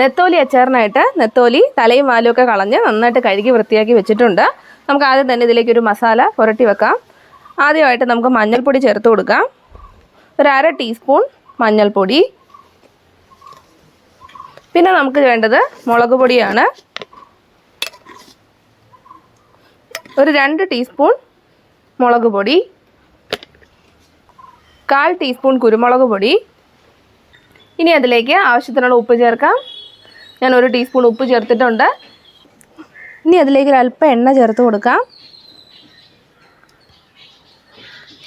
നെത്തോലി അച്ചാറിനായിട്ട് നെത്തോലി തലയും വാലും ഒക്കെ കളഞ്ഞ് നന്നായിട്ട് കഴുകി വൃത്തിയാക്കി വെച്ചിട്ടുണ്ട്. നമുക്ക് ആദ്യം തന്നെ ഇതിലേക്ക് ഒരു മസാല പുരട്ടി വെക്കാം. ആദ്യമായിട്ട് നമുക്ക് മഞ്ഞൾപ്പൊടി ചേർത്ത് കൊടുക്കാം. ഒരു 1/2 ടീസ്പൂൺ മഞ്ഞൾപ്പൊടി. പിന്നെ നമുക്ക് വേണ്ടത് മുളക് പൊടിയാണ്. ഒരു 2 ടീസ്പൂൺ മുളക് പൊടി, 1/4 ടീസ്പൂൺ കുരുമുളക് പൊടി. ഇനി അതിലേക്ക് ആവശ്യത്തിനുള്ള ഉപ്പ് ചേർക്കാം. ഞാൻ 1 ടീസ്പൂൺ ഉപ്പ് ചേർത്തിട്ടുണ്ട്. ഇനി അതിലേക്ക് ഒരല്പം എണ്ണ ചേർത്ത് കൊടുക്കാം.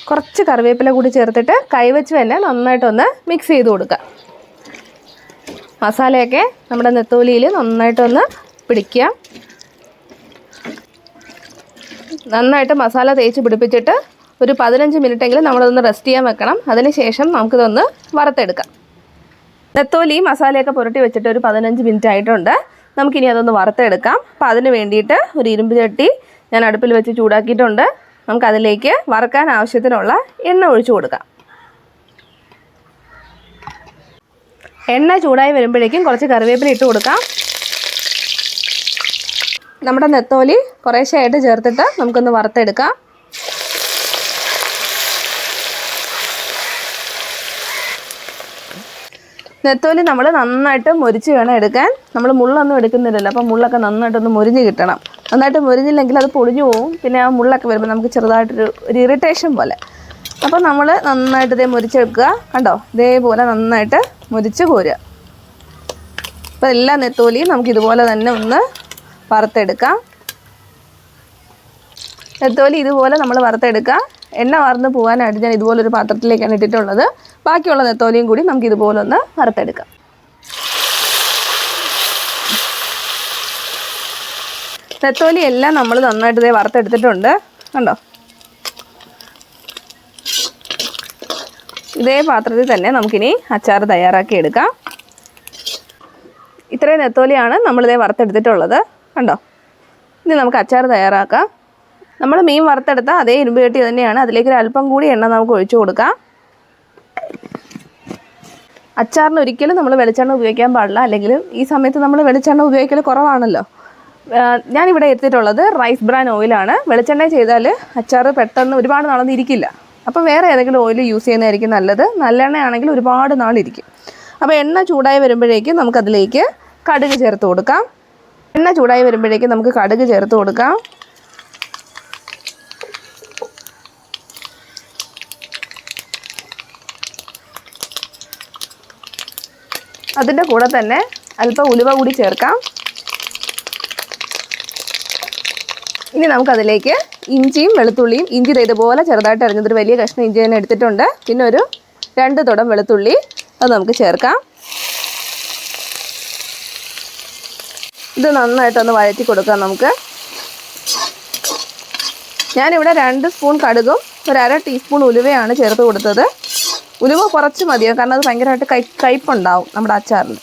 കുറച്ച് കറിവേപ്പില കൂടി ചേർത്തിട്ട് കൈവച്ച് തന്നെ നന്നായിട്ടൊന്ന് മിക്സ് ചെയ്ത് കൊടുക്കാം. മസാലയൊക്കെ നമ്മുടെ നെത്തോലിയിൽ നന്നായിട്ടൊന്ന് പിടിക്കുക. നന്നായിട്ട് മസാല തേച്ച് പിടിപ്പിച്ചിട്ട് ഒരു 15 മിനിറ്റെങ്കിലും നമ്മളതൊന്ന് റെസ്റ്റ് ചെയ്യാൻ വെക്കണം. അതിനുശേഷം നമുക്കിതൊന്ന് വറുത്തെടുക്കാം. നെത്തോലി മസാലയൊക്കെ പുരട്ടി വെച്ചിട്ട് ഒരു 15 മിനിറ്റ് ആയിട്ടുണ്ട്. നമുക്കിനി അതൊന്ന് വറുത്തെടുക്കാം. അപ്പോൾ അതിന് വേണ്ടിയിട്ട് ഒരു ഇരുമ്പ് ചട്ടി ഞാൻ അടുപ്പിൽ വെച്ച് ചൂടാക്കിയിട്ടുണ്ട്. നമുക്കതിലേക്ക് വറുക്കാൻ ആവശ്യത്തിനുള്ള എണ്ണ ഒഴിച്ചു കൊടുക്കാം. എണ്ണ ചൂടായി വരുമ്പോഴേക്കും കുറച്ച് കറിവേപ്പില ഇട്ട് കൊടുക്കാം. നമ്മുടെ നെത്തോലി കുറേശ്ശെയായിട്ട് ചേർത്തിട്ട് നമുക്കൊന്ന് വറുത്തെടുക്കാം. നെത്തോലി നമ്മൾ നന്നായിട്ട് മൊരിച്ച് വേണം എടുക്കാൻ. നമ്മൾ മുള്ളൊന്നും എടുക്കുന്നില്ലല്ലോ, അപ്പോൾ മുള്ളൊക്കെ നന്നായിട്ടൊന്ന് മൊരിഞ്ഞ് കിട്ടണം. നന്നായിട്ട് മൊരിഞ്ഞില്ലെങ്കിൽ അത് പൊടിഞ്ഞു പോവും. പിന്നെ ആ മുള്ളൊക്കെ വരുമ്പോൾ നമുക്ക് ചെറുതായിട്ടൊരു ഇറിറ്റേഷൻ പോലെ. അപ്പോൾ നമ്മൾ നന്നായിട്ട് ഇതേ മൊരിച്ചെടുക്കുക. കണ്ടോ, ഇതേപോലെ നന്നായിട്ട് മൊരിച്ച് കോരുക. അപ്പോൾ എല്ലാ നെത്തോലിയും നമുക്കിതുപോലെ തന്നെ ഒന്ന് വറുത്തെടുക്കാം. നെത്തോലി ഇതുപോലെ നമ്മൾ വറുത്തെടുക്കുക. എണ്ണ വാർന്ന് പോകാനായിട്ട് ഞാൻ ഇതുപോലൊരു പാത്രത്തിലേക്കാണ് ഇട്ടിട്ടുള്ളത്. ബാക്കിയുള്ള നെത്തോലിയും കൂടി നമുക്ക് ഇതുപോലെ ഒന്ന് വറുത്തെടുക്കാം. നെത്തോലി എല്ലാം നമ്മൾ നന്നായിട്ട് ഇതേ വറുത്തെടുത്തിട്ടുണ്ട്. കണ്ടോ, ഇതേ പാത്രത്തിൽ തന്നെ നമുക്കിനി അച്ചാർ തയ്യാറാക്കി എടുക്കാം. ഇത്രയും നെത്തോലിയാണ് നമ്മളിതേ വറുത്തെടുത്തിട്ടുള്ളത്. കണ്ടോ, ഇനി നമുക്ക് അച്ചാർ തയ്യാറാക്കാം. നമ്മൾ മീൻ വറുത്തെടുത്ത അതേ ഇരുമ്പ് ചട്ടി തന്നെയാണ്. അതിലേക്ക് ഒരു അല്പം കൂടി എണ്ണ നമുക്ക് ഒഴിച്ചു കൊടുക്കാം. അച്ചാറിന് ഒരിക്കലും നമ്മൾ വെളിച്ചെണ്ണ ഉപയോഗിക്കാൻ പാടില്ല. അല്ലെങ്കിൽ ഈ സമയത്ത് നമ്മൾ വെളിച്ചെണ്ണ ഉപയോഗിക്കൽ കുറവാണല്ലോ. ഞാനിവിടെ എടുത്തിട്ടുള്ളത് റൈസ് ബ്രാൻ ഓയിലാണ്. വെളിച്ചെണ്ണ ചെയ്താൽ അച്ചാർ പെട്ടെന്ന് ഒരുപാട് നാളൊന്നും ഇരിക്കില്ല. അപ്പോൾ വേറെ ഏതെങ്കിലും ഓയിൽ യൂസ് ചെയ്യുന്നതായിരിക്കും നല്ലത്. നല്ലെണ്ണയാണെങ്കിൽ ഒരുപാട് നാളിരിക്കും. അപ്പോൾ എണ്ണ ചൂടായി വരുമ്പോഴേക്കും നമുക്കതിലേക്ക് കടുക് ചേർത്ത് കൊടുക്കാം. എണ്ണ ചൂടായി വരുമ്പോഴേക്കും നമുക്ക് കടുക് ചേർത്ത് കൊടുക്കാം. അതിൻ്റെ കൂടെ തന്നെ അല്പം ഉലുവ കൂടി ചേർക്കാം. ഇനി നമുക്കതിലേക്ക് ഇഞ്ചിയും വെളുത്തുള്ളിയും, ഇഞ്ചി ഇതുപോലെ ചെറുതായിട്ട് അരിഞ്ഞതൊരു വലിയ കഷ്ണം ഇഞ്ചി തന്നെ എടുത്തിട്ടുണ്ട്. പിന്നെ ഒരു 2 തുടം വെളുത്തുള്ളി അത് നമുക്ക് ചേർക്കാം. ഇത് നന്നായിട്ടൊന്ന് വഴറ്റി കൊടുക്കാം നമുക്ക്. ഞാനിവിടെ 2 സ്പൂൺ കടുകും ഒരു 1/2 ടീസ്പൂൺ ഉലുവയാണ് ചേർത്ത് കൊടുത്തത്. ഉലുവ കുറച്ച് മതിയോ, കാരണം അത് ഭയങ്കരമായിട്ട് കയ്പ്പുണ്ടാവും നമ്മുടെ അച്ചാറിൽ.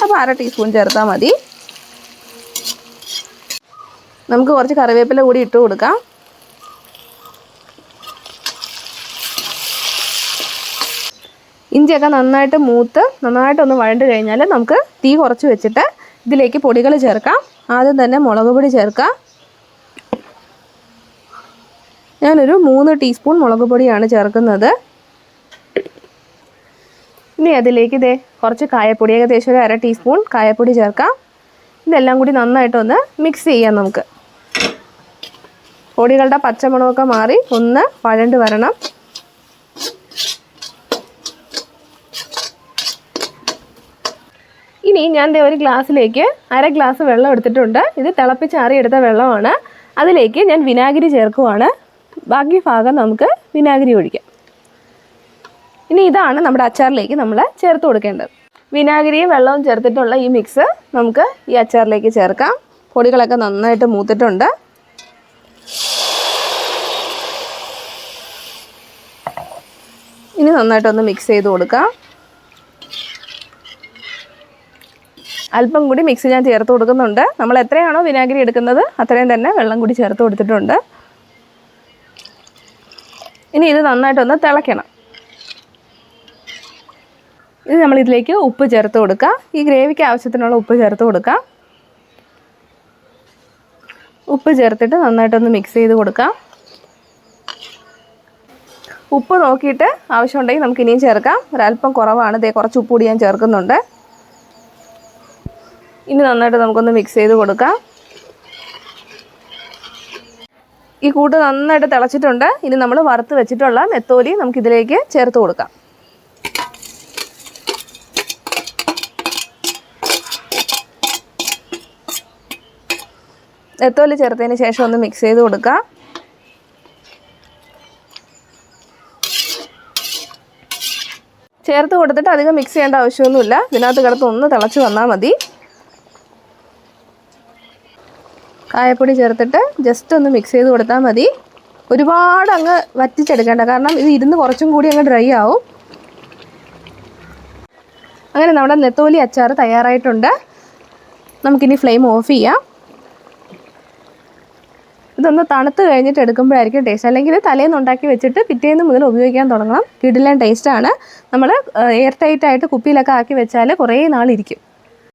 അപ്പോൾ 1/2 ടീസ്പൂൺ ചേർത്താൽ മതി. നമുക്ക് കുറച്ച് കറിവേപ്പില കൂടി ഇട്ട് കൊടുക്കാം. ഇഞ്ചിയൊക്കെ നന്നായിട്ട് മൂത്ത് നന്നായിട്ടൊന്ന് വഴണ്ട് കഴിഞ്ഞാൽ നമുക്ക് തീ കുറച്ച് വെച്ചിട്ട് ഇതിലേക്ക് പൊടികൾ ചേർക്കാം. ആദ്യം തന്നെ മുളക് പൊടി ചേർക്കാം. ഞാനൊരു 3 ടീസ്പൂൺ മുളക് പൊടിയാണ് ചേർക്കുന്നത്. ഇനി അതിലേക്ക് കുറച്ച് കായപ്പൊടി, ഏകദേശം ഒരു 1/2 ടീസ്പൂൺ കായപ്പൊടി ചേർക്കാം. ഇതെല്ലാം കൂടി നന്നായിട്ടൊന്ന് മിക്സ് ചെയ്യാം നമുക്ക്. പൊടികളുടെ പച്ചമണമൊക്കെ മാറി ഒന്ന് വഴണ്ട് വരണം. ഇനി ഞാൻ ഒരു ഗ്ലാസ്സിലേക്ക് 1/2 ഗ്ലാസ് വെള്ളം എടുത്തിട്ടുണ്ട്. ഇത് തിളപ്പിച്ചാറിയെടുത്ത വെള്ളമാണ്. അതിലേക്ക് ഞാൻ വിനാഗിരി ചേർക്കുവാണ്. ബാക്കി ഭാഗം നമുക്ക് വിനാഗിരി ഒഴിക്കാം. ഇനി ഇതാണ് നമ്മുടെ അച്ചാറിലേക്ക് നമ്മൾ ചേർത്ത് കൊടുക്കേണ്ടത്. വിനാഗിരിയും വെള്ളവും ചേർത്തിട്ടുള്ള ഈ മിക്സ് നമുക്ക് ഈ അച്ചാറിലേക്ക് ചേർക്കാം. പൊടികളൊക്കെ നന്നായിട്ട് മൂത്തിട്ടുണ്ട്. ഇനി നന്നായിട്ടൊന്ന് മിക്സ് ചെയ്ത് കൊടുക്കാം. അല്പം കൂടി മിക്സ് ഞാൻ ചേർത്ത് കൊടുക്കുന്നുണ്ട്. നമ്മൾ എത്രയാണോ വിനാഗിരി എടുക്കുന്നത് അത്രയും തന്നെ വെള്ളം കൂടി ചേർത്ത് കൊടുത്തിട്ടുണ്ട്. ഇനി ഇത് നന്നായിട്ടൊന്ന് തിളയ്ക്കണം. ഇത് നമ്മളിതിലേക്ക് ഉപ്പ് ചേർത്ത് കൊടുക്കാം. ഈ ഗ്രേവിക്ക് ആവശ്യത്തിനുള്ള ഉപ്പ് ചേർത്ത് കൊടുക്കാം. ഉപ്പ് ചേർത്തിട്ട് നന്നായിട്ടൊന്ന് മിക്സ് ചെയ്ത് കൊടുക്കാം. ഉപ്പ് നോക്കിയിട്ട് ആവശ്യമുണ്ടെങ്കിൽ നമുക്ക് ഇനിയും ചേർക്കാം. ഒരല്പം കുറവാണ്, ദേ കുറച്ച് ഉപ്പ് കൂടി ഞാൻ ചേർക്കുന്നുണ്ട്. ഇനി നന്നായിട്ട് നമുക്കൊന്ന് മിക്സ് ചെയ്ത് കൊടുക്കാം. ഈ കൂട്ട് നന്നായിട്ട് തിളച്ചിട്ടുണ്ട്. ഇനി നമ്മൾ വറുത്ത് വെച്ചിട്ടുള്ള നെത്തോലി നമുക്കിതിലേക്ക് ചേർത്ത് കൊടുക്കാം. നെത്തോലി ചേർത്തതിന് ശേഷം ഒന്ന് മിക്സ് ചെയ്ത് കൊടുക്കാം. ചേർത്ത് കൊടുത്തിട്ട് അധികം മിക്സ് ചെയ്യേണ്ട ആവശ്യമൊന്നുമില്ല. ഇതിനകത്ത് കിടത്ത് ഒന്ന് തിളച്ച് വന്നാൽ മതി. കായപ്പൊടി ചേർത്തിട്ട് ജസ്റ്റ് ഒന്ന് മിക്സ് ചെയ്ത് കൊടുത്താൽ മതി. ഒരുപാട് അങ്ങ് വറ്റിച്ചെടുക്കേണ്ട, കാരണം ഇത് ഇരുന്ന് കുറച്ചും കൂടി അങ്ങ് ഡ്രൈ ആവും. അങ്ങനെ നമ്മുടെ നെത്തോലി അച്ചാർ തയ്യാറായിട്ടുണ്ട്. നമുക്കിനി ഫ്ലെയിം ഓഫ് ചെയ്യാം. ഇതൊന്ന് തണുത്ത് കഴിഞ്ഞിട്ട് എടുക്കുമ്പോഴായിരിക്കും ടേസ്റ്റ്. അല്ലെങ്കിൽ തലേന്ന് ഉണ്ടാക്കി വെച്ചിട്ട് പിറ്റേന്ന് മുതൽ ഉപയോഗിക്കാൻ തുടങ്ങണം. കിടിലൻ ടേസ്റ്റാണ്. നമ്മൾ എയർ ടൈറ്റായിട്ട് കുപ്പിയിലൊക്കെ ആക്കി വെച്ചാൽ കുറേ നാളിരിക്കും.